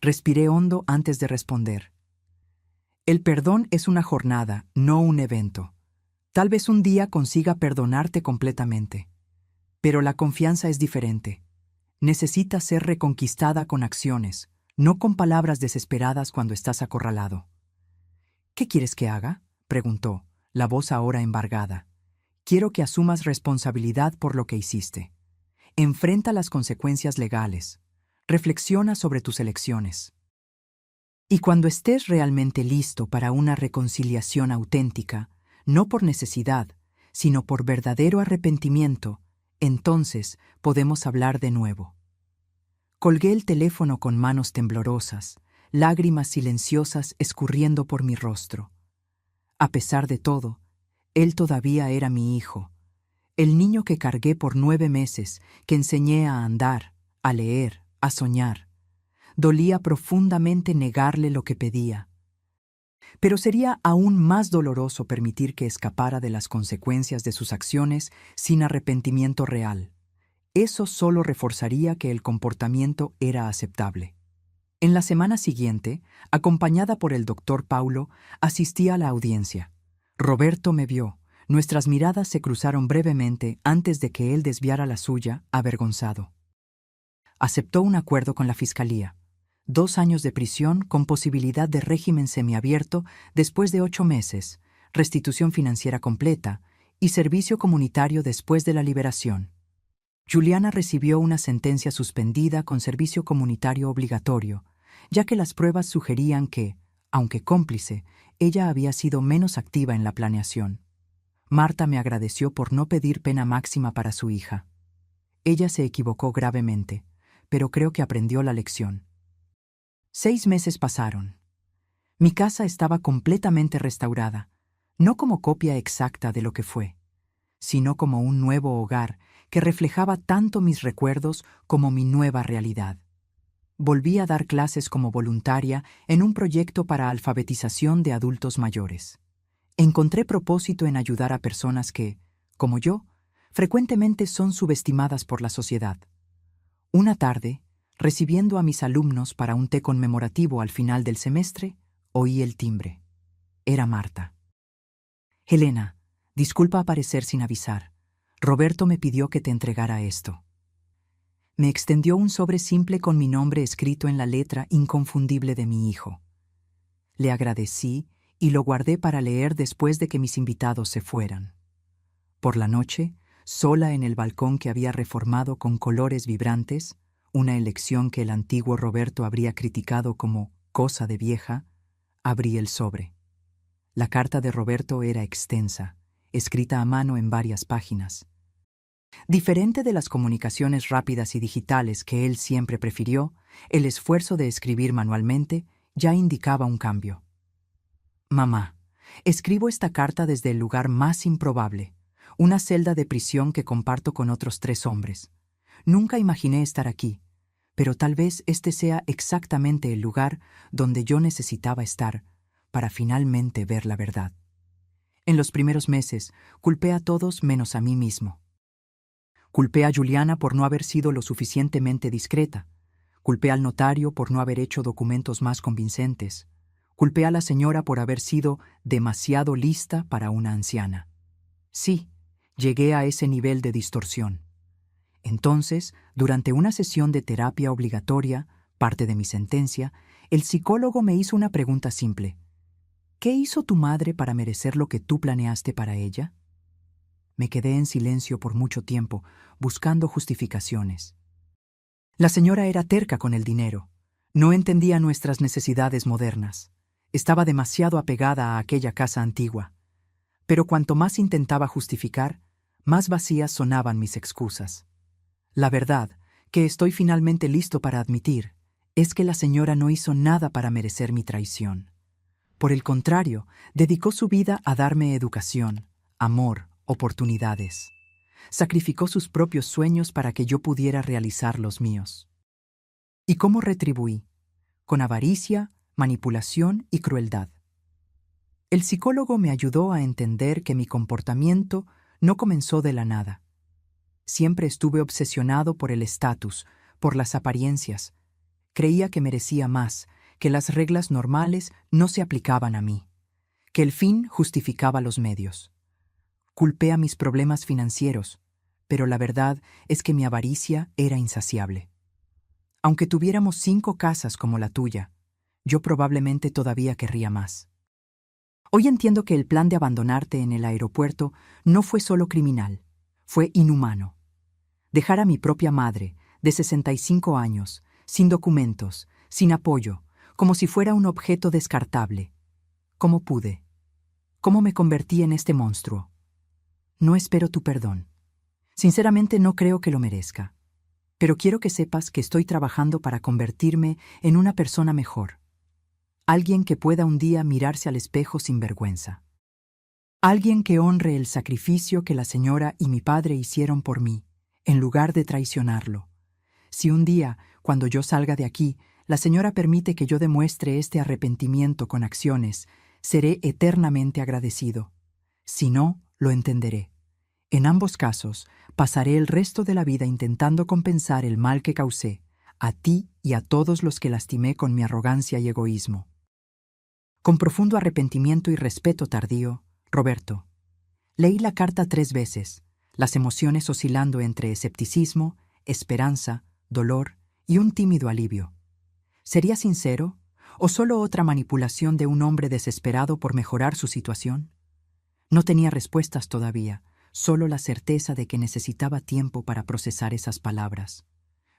Respiré hondo antes de responder. El perdón es una jornada, no un evento. Tal vez un día consiga perdonarte completamente. Pero la confianza es diferente. Necesita ser reconquistada con acciones, no con palabras desesperadas cuando estás acorralado. «¿Qué quieres que haga?», preguntó, la voz ahora embargada. «Quiero que asumas responsabilidad por lo que hiciste. Enfrenta las consecuencias legales. Reflexiona sobre tus elecciones. Y cuando estés realmente listo para una reconciliación auténtica, no por necesidad, sino por verdadero arrepentimiento, entonces podemos hablar de nuevo». Colgué el teléfono con manos temblorosas, lágrimas silenciosas escurriendo por mi rostro. A pesar de todo, él todavía era mi hijo, el niño que cargué por 9 meses, que enseñé a andar, a leer, a soñar. Dolía profundamente negarle lo que pedía. Pero sería aún más doloroso permitir que escapara de las consecuencias de sus acciones sin arrepentimiento real. Eso solo reforzaría que el comportamiento era aceptable. En la semana siguiente, acompañada por el doctor Paulo, asistí a la audiencia. Roberto me vio. Nuestras miradas se cruzaron brevemente antes de que él desviara la suya, avergonzado. Aceptó un acuerdo con la fiscalía. 2 años de prisión con posibilidad de régimen semiabierto después de 8 meses, restitución financiera completa y servicio comunitario después de la liberación. Juliana recibió una sentencia suspendida con servicio comunitario obligatorio, ya que las pruebas sugerían que, aunque cómplice, ella había sido menos activa en la planeación. Marta me agradeció por no pedir pena máxima para su hija. Ella se equivocó gravemente, pero creo que aprendió la lección. 6 meses pasaron. Mi casa estaba completamente restaurada, no como copia exacta de lo que fue, sino como un nuevo hogar que reflejaba tanto mis recuerdos como mi nueva realidad. volví a dar clases como voluntaria en un proyecto para alfabetización de adultos mayores. Encontré propósito en ayudar a personas que, como yo, frecuentemente son subestimadas por la sociedad. Una tarde, recibiendo a mis alumnos para un té conmemorativo al final del semestre, oí el timbre. Era Marta. Helena, disculpa aparecer sin avisar. Roberto me pidió que te entregara esto. Me extendió un sobre simple con mi nombre escrito en la letra inconfundible de mi hijo. Le agradecí y lo guardé para leer después de que mis invitados se fueran. Por la noche, sola en el balcón que había reformado con colores vibrantes, una elección que el antiguo Roberto habría criticado como cosa de vieja, abrí el sobre. La carta de Roberto era extensa, escrita a mano en varias páginas. Diferente de las comunicaciones rápidas y digitales que él siempre prefirió, el esfuerzo de escribir manualmente ya indicaba un cambio. Mamá, escribo esta carta desde el lugar más improbable, una celda de prisión que comparto con otros 3 hombres. Nunca imaginé estar aquí, pero tal vez este sea exactamente el lugar donde yo necesitaba estar para finalmente ver la verdad. En los primeros meses, culpé a todos menos a mí mismo. Culpé a Juliana por no haber sido lo suficientemente discreta. Culpé al notario por no haber hecho documentos más convincentes. Culpé a la señora por haber sido demasiado lista para una anciana. Sí, llegué a ese nivel de distorsión. Entonces, durante una sesión de terapia obligatoria, parte de mi sentencia, el psicólogo me hizo una pregunta simple. ¿Qué hizo tu madre para merecer lo que tú planeaste para ella? Me quedé en silencio por mucho tiempo, buscando justificaciones. La señora era terca con el dinero. No entendía nuestras necesidades modernas. Estaba demasiado apegada a aquella casa antigua. Pero cuanto más intentaba justificar, más vacías sonaban mis excusas. La verdad, que estoy finalmente listo para admitir, es que la señora no hizo nada para merecer mi traición. Por el contrario, dedicó su vida a darme educación, amor, oportunidades. Sacrificó sus propios sueños para que yo pudiera realizar los míos. ¿Y cómo retribuí? Con avaricia, manipulación y crueldad. El psicólogo me ayudó a entender que mi comportamiento no comenzó de la nada. Siempre estuve obsesionado por el estatus, por las apariencias. Creía que merecía más, que las reglas normales no se aplicaban a mí, que el fin justificaba los medios. Culpé a mis problemas financieros, pero la verdad es que mi avaricia era insaciable. Aunque tuviéramos 5 casas como la tuya, yo probablemente todavía querría más. Hoy entiendo que el plan de abandonarte en el aeropuerto no fue solo criminal, fue inhumano. Dejar a mi propia madre, de 65 años, sin documentos, sin apoyo, como si fuera un objeto descartable. ¿Cómo pude? ¿Cómo me convertí en este monstruo? No espero tu perdón. Sinceramente no creo que lo merezca. Pero quiero que sepas que estoy trabajando para convertirme en una persona mejor. Alguien que pueda un día mirarse al espejo sin vergüenza. Alguien que honre el sacrificio que la señora y mi padre hicieron por mí, en lugar de traicionarlo. Si un día, cuando yo salga de aquí, la señora permite que yo demuestre este arrepentimiento con acciones, seré eternamente agradecido. Si no, lo entenderé. En ambos casos, pasaré el resto de la vida intentando compensar el mal que causé, a ti y a todos los que lastimé con mi arrogancia y egoísmo. Con profundo arrepentimiento y respeto tardío, Roberto. Leí la carta 3 veces, las emociones oscilando entre escepticismo, esperanza, dolor y un tímido alivio. ¿Sería sincero o solo otra manipulación de un hombre desesperado por mejorar su situación? No tenía respuestas todavía, solo la certeza de que necesitaba tiempo para procesar esas palabras.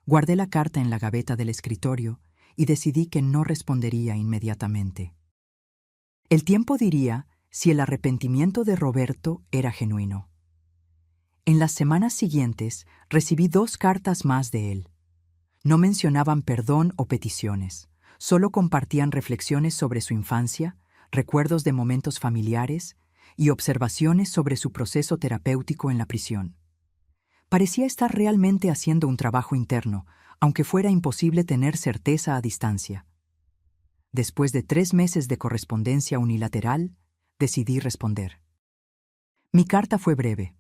Guardé la carta en la gaveta del escritorio y decidí que no respondería inmediatamente. El tiempo diría si el arrepentimiento de Roberto era genuino. En las semanas siguientes recibí 2 cartas más de él. No mencionaban perdón o peticiones, solo compartían reflexiones sobre su infancia, recuerdos de momentos familiares y observaciones sobre su proceso terapéutico en la prisión. Parecía estar realmente haciendo un trabajo interno, aunque fuera imposible tener certeza a distancia. Después de 3 meses de correspondencia unilateral, decidí responder. Mi carta fue breve.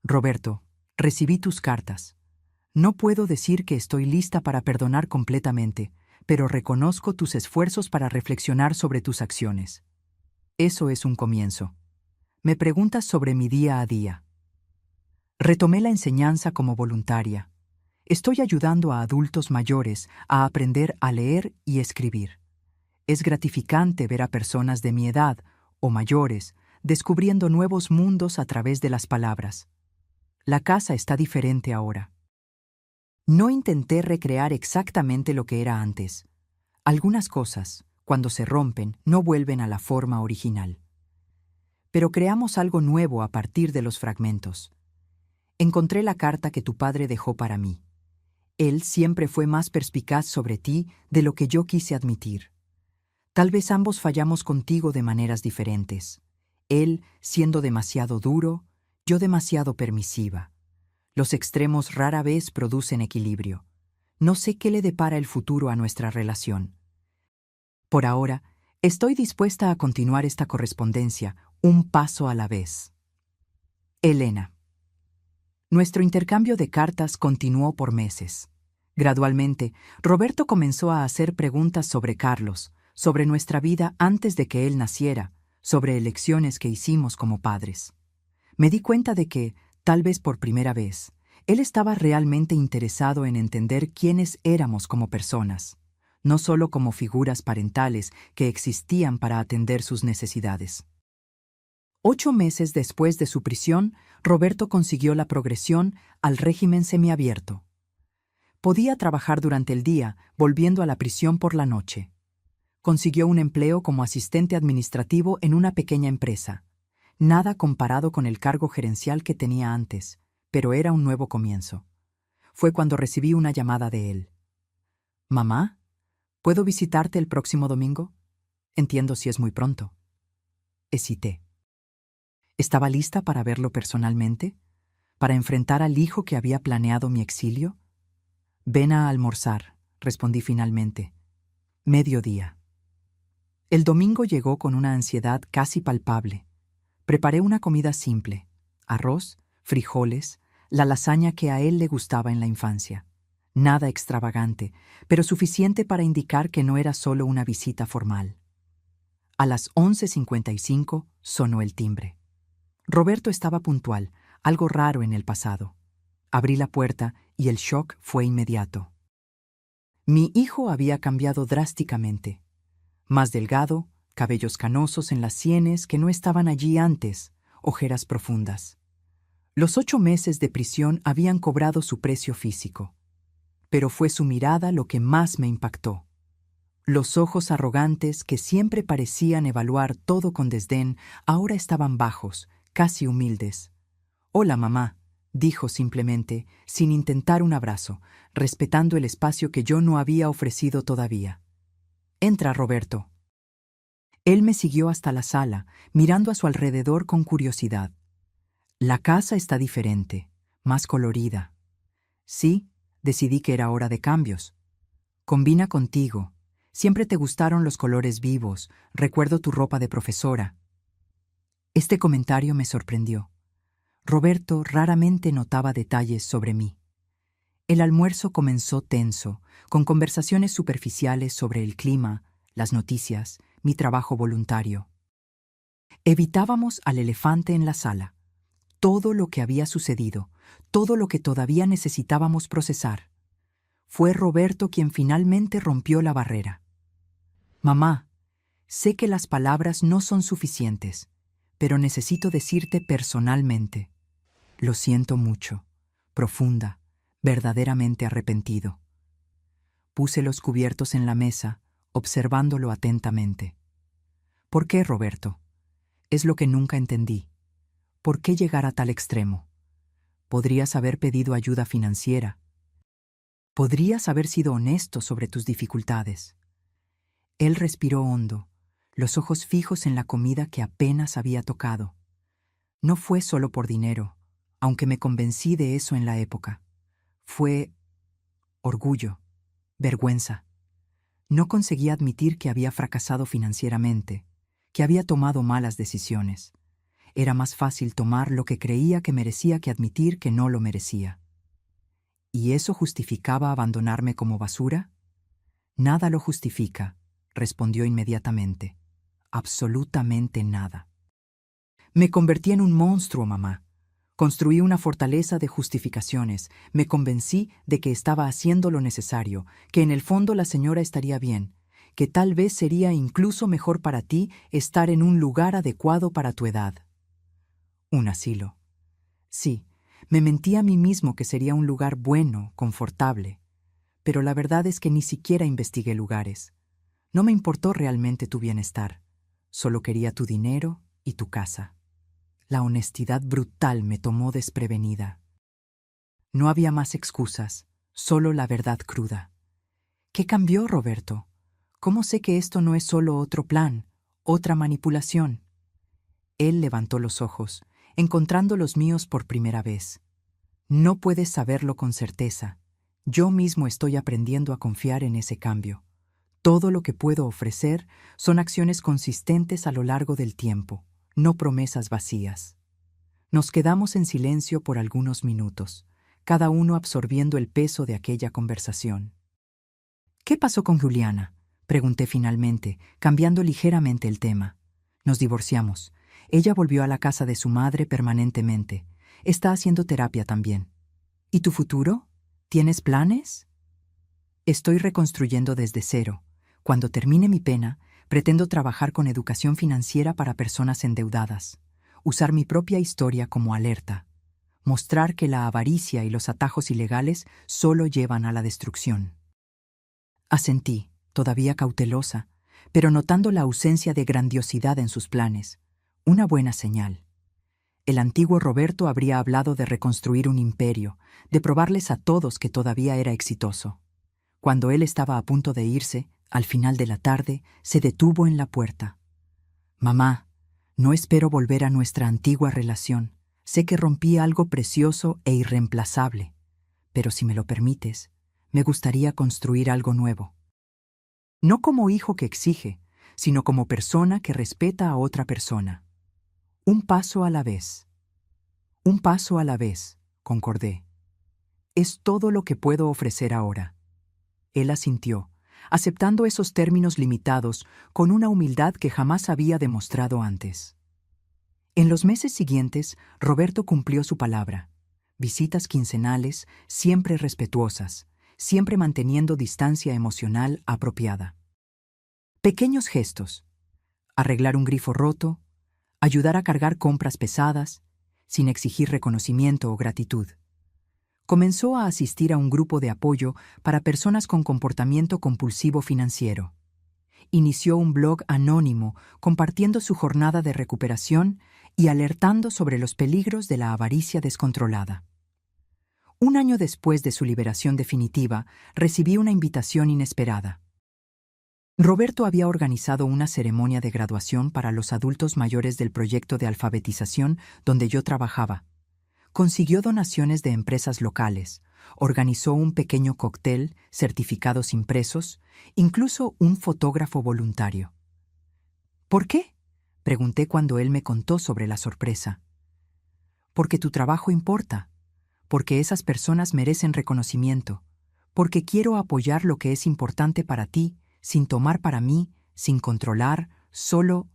Roberto, recibí tus cartas. No puedo decir que estoy lista para perdonar completamente, pero reconozco tus esfuerzos para reflexionar sobre tus acciones. Eso es un comienzo. Me preguntas sobre mi día a día. Retomé la enseñanza como voluntaria. Estoy ayudando a adultos mayores a aprender a leer y escribir. Es gratificante ver a personas de mi edad o mayores descubriendo nuevos mundos a través de las palabras. La casa está diferente ahora. No intenté recrear exactamente lo que era antes. Algunas cosas, cuando se rompen, no vuelven a la forma original. Pero creamos algo nuevo a partir de los fragmentos. Encontré la carta que tu padre dejó para mí. Él siempre fue más perspicaz sobre ti de lo que yo quise admitir. Tal vez ambos fallamos contigo de maneras diferentes. Él siendo demasiado duro, yo demasiado permisiva. Los extremos rara vez producen equilibrio. No sé qué le depara el futuro a nuestra relación. Por ahora, estoy dispuesta a continuar esta correspondencia, un paso a la vez. Elena. Nuestro intercambio de cartas continuó por meses. Gradualmente, Roberto comenzó a hacer preguntas sobre Carlos, sobre nuestra vida antes de que él naciera, sobre elecciones que hicimos como padres. Me di cuenta de que, tal vez por primera vez, él estaba realmente interesado en entender quiénes éramos como personas, no solo como figuras parentales que existían para atender sus necesidades. 8 meses después de su prisión, Roberto consiguió la progresión al régimen semiabierto. Podía trabajar durante el día, volviendo a la prisión por la noche. Consiguió un empleo como asistente administrativo en una pequeña empresa. Nada comparado con el cargo gerencial que tenía antes, pero era un nuevo comienzo. Fue cuando recibí una llamada de él. «Mamá, ¿puedo visitarte el próximo domingo? Entiendo si es muy pronto». Hesité. ¿Estaba lista para verlo personalmente? ¿Para enfrentar al hijo que había planeado mi exilio? «Ven a almorzar», respondí finalmente. Mediodía. El domingo llegó con una ansiedad casi palpable. Preparé una comida simple: arroz, frijoles, la lasaña que a él le gustaba en la infancia. Nada extravagante, pero suficiente para indicar que no era solo una visita formal. A las 11:55 sonó el timbre. Roberto estaba puntual, algo raro en el pasado. Abrí la puerta y el shock fue inmediato. Mi hijo había cambiado drásticamente. Más delgado, cabellos canosos en las sienes que no estaban allí antes, ojeras profundas. Los 8 meses de prisión habían cobrado su precio físico. Pero fue su mirada lo que más me impactó. Los ojos arrogantes que siempre parecían evaluar todo con desdén, ahora estaban bajos, casi humildes. «Hola, mamá», dijo simplemente, sin intentar un abrazo, respetando el espacio que yo no había ofrecido todavía. «Entra, Roberto». Él me siguió hasta la sala, mirando a su alrededor con curiosidad. La casa está diferente, más colorida. Sí, decidí que era hora de cambios. Combina contigo. Siempre te gustaron los colores vivos, recuerdo tu ropa de profesora. Este comentario me sorprendió. Roberto raramente notaba detalles sobre mí. El almuerzo comenzó tenso, con conversaciones superficiales sobre el clima, las noticias, mi trabajo voluntario. Evitábamos al elefante en la sala. Todo lo que había sucedido, todo lo que todavía necesitábamos procesar. Fue Roberto quien finalmente rompió la barrera. «Mamá, sé que las palabras no son suficientes, pero necesito decirte personalmente. Lo siento mucho, profunda, verdaderamente arrepentido». Puse los cubiertos en la mesa, observándolo atentamente. «¿Por qué, Roberto?» Es lo que nunca entendí. ¿Por qué llegar a tal extremo? Podrías haber pedido ayuda financiera. Podrías haber sido honesto sobre tus dificultades. Él respiró hondo, los ojos fijos en la comida que apenas había tocado. No fue solo por dinero, aunque me convencí de eso en la época. Fue orgullo, vergüenza. No conseguía admitir que había fracasado financieramente, que había tomado malas decisiones. Era más fácil tomar lo que creía que merecía que admitir que no lo merecía. ¿Y eso justificaba abandonarme como basura? Nada lo justifica, respondió inmediatamente. Absolutamente nada. Me convertí en un monstruo, mamá. Construí una fortaleza de justificaciones. Me convencí de que estaba haciendo lo necesario, que en el fondo la señora estaría bien, que tal vez sería incluso mejor para ti estar en un lugar adecuado para tu edad. Un asilo. Sí, me mentí a mí mismo que sería un lugar bueno, confortable. Pero la verdad es que ni siquiera investigué lugares. No me importó realmente tu bienestar. Solo quería tu dinero y tu casa. La honestidad brutal me tomó desprevenida. No había más excusas, solo la verdad cruda. ¿Qué cambió, Roberto? ¿Cómo sé que esto no es solo otro plan, otra manipulación? Él levantó los ojos, encontrando los míos por primera vez. No puedes saberlo con certeza. Yo mismo estoy aprendiendo a confiar en ese cambio. Todo lo que puedo ofrecer son acciones consistentes a lo largo del tiempo, no promesas vacías. Nos quedamos en silencio por algunos minutos, cada uno absorbiendo el peso de aquella conversación. ¿Qué pasó con Juliana?, pregunté finalmente, cambiando ligeramente el tema. Nos divorciamos. Ella volvió a la casa de su madre permanentemente. Está haciendo terapia también. ¿Y tu futuro? ¿Tienes planes? Estoy reconstruyendo desde cero. Cuando termine mi pena, pretendo trabajar con educación financiera para personas endeudadas, usar mi propia historia como alerta, mostrar que la avaricia y los atajos ilegales solo llevan a la destrucción. Asentí, todavía cautelosa, pero notando la ausencia de grandiosidad en sus planes. Una buena señal. El antiguo Roberto habría hablado de reconstruir un imperio, de probarles a todos que todavía era exitoso. Cuando él estaba a punto de irse, al final de la tarde, se detuvo en la puerta. «Mamá, no espero volver a nuestra antigua relación. Sé que rompí algo precioso e irreemplazable, pero si me lo permites, me gustaría construir algo nuevo. No como hijo que exige, sino como persona que respeta a otra persona. Un paso a la vez». «Un paso a la vez», concordé. «Es todo lo que puedo ofrecer ahora». Él asintió, aceptando esos términos limitados con una humildad que jamás había demostrado antes. En los meses siguientes, Roberto cumplió su palabra. Visitas quincenales, siempre respetuosas, siempre manteniendo distancia emocional apropiada. Pequeños gestos. Arreglar un grifo roto, ayudar a cargar compras pesadas, sin exigir reconocimiento o gratitud. Comenzó a asistir a un grupo de apoyo para personas con comportamiento compulsivo financiero. Inició un blog anónimo compartiendo su jornada de recuperación y alertando sobre los peligros de la avaricia descontrolada. Un año después de su liberación definitiva, recibí una invitación inesperada. Roberto había organizado una ceremonia de graduación para los adultos mayores del proyecto de alfabetización donde yo trabajaba. Consiguió donaciones de empresas locales, organizó un pequeño cóctel, certificados impresos, incluso un fotógrafo voluntario. ¿Por qué?, pregunté cuando él me contó sobre la sorpresa. Porque tu trabajo importa, porque esas personas merecen reconocimiento, porque quiero apoyar lo que es importante para ti, sin tomar para mí, sin controlar, solo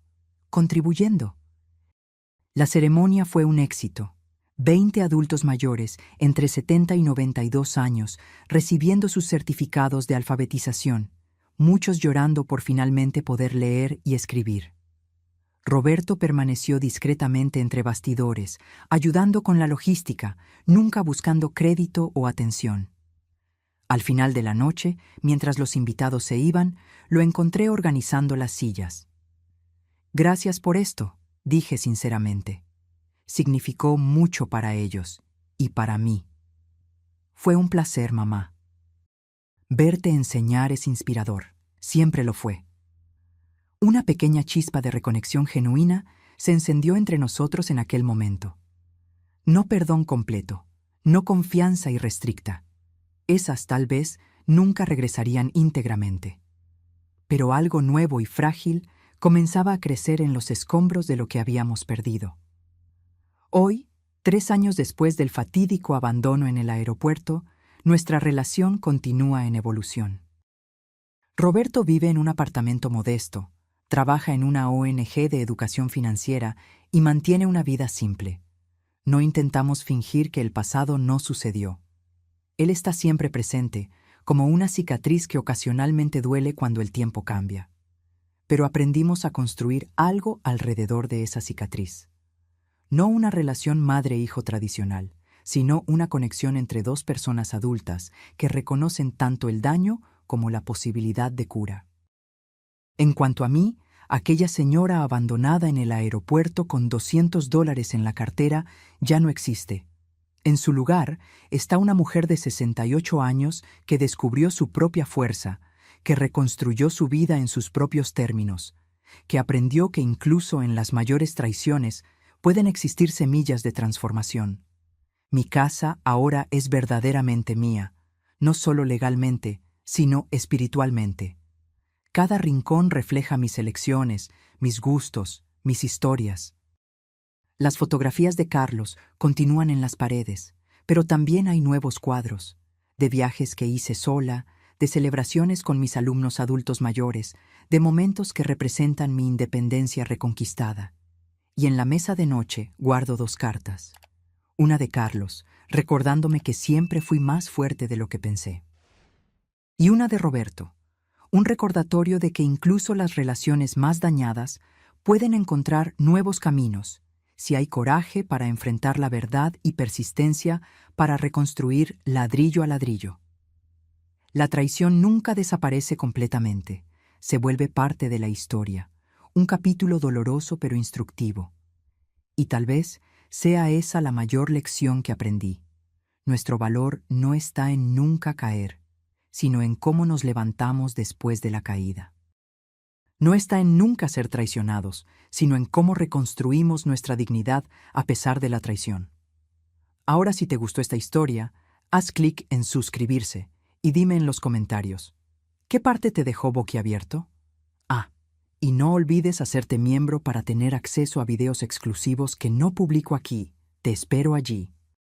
contribuyendo. La ceremonia fue un éxito. 20 adultos mayores, entre 70 y 92 años, recibiendo sus certificados de alfabetización, muchos llorando por finalmente poder leer y escribir. Roberto permaneció discretamente entre bastidores, ayudando con la logística, nunca buscando crédito o atención. Al final de la noche, mientras los invitados se iban, lo encontré organizando las sillas. «Gracias por esto», dije sinceramente. Significó mucho para ellos y para mí. «Fue un placer, mamá». Verte enseñar es inspirador, siempre lo fue. Una pequeña chispa de reconexión genuina se encendió entre nosotros en aquel momento. No perdón completo, no confianza irrestricta. Esas, tal vez, nunca regresarían íntegramente. Pero algo nuevo y frágil comenzaba a crecer en los escombros de lo que habíamos perdido. Hoy, 3 años después del fatídico abandono en el aeropuerto, nuestra relación continúa en evolución. Roberto vive en un apartamento modesto, trabaja en una ONG de educación financiera y mantiene una vida simple. No intentamos fingir que el pasado no sucedió. Él está siempre presente, como una cicatriz que ocasionalmente duele cuando el tiempo cambia. Pero aprendimos a construir algo alrededor de esa cicatriz. No una relación madre-hijo tradicional, sino una conexión entre dos personas adultas que reconocen tanto el daño como la posibilidad de cura. En cuanto a mí, aquella señora abandonada en el aeropuerto con $200 en la cartera ya no existe. En su lugar está una mujer de 68 años que descubrió su propia fuerza, que reconstruyó su vida en sus propios términos, que aprendió que incluso en las mayores traiciones pueden existir semillas de transformación. Mi casa ahora es verdaderamente mía, no solo legalmente, sino espiritualmente. Cada rincón refleja mis elecciones, mis gustos, mis historias. Las fotografías de Carlos continúan en las paredes, pero también hay nuevos cuadros, de viajes que hice sola, de celebraciones con mis alumnos adultos mayores, de momentos que representan mi independencia reconquistada. Y en la mesa de noche guardo 2 cartas. Una de Carlos, recordándome que siempre fui más fuerte de lo que pensé. Y una de Roberto, un recordatorio de que incluso las relaciones más dañadas pueden encontrar nuevos caminos, si hay coraje para enfrentar la verdad y persistencia para reconstruir ladrillo a ladrillo. La traición nunca desaparece completamente, se vuelve parte de la historia, un capítulo doloroso pero instructivo. Y tal vez sea esa la mayor lección que aprendí. Nuestro valor no está en nunca caer, sino en cómo nos levantamos después de la caída. No está en nunca ser traicionados, sino en cómo reconstruimos nuestra dignidad a pesar de la traición. Ahora, si te gustó esta historia, haz clic en suscribirse y dime en los comentarios, ¿qué parte te dejó boquiabierto? Y no olvides hacerte miembro para tener acceso a videos exclusivos que no publico aquí. Te espero allí.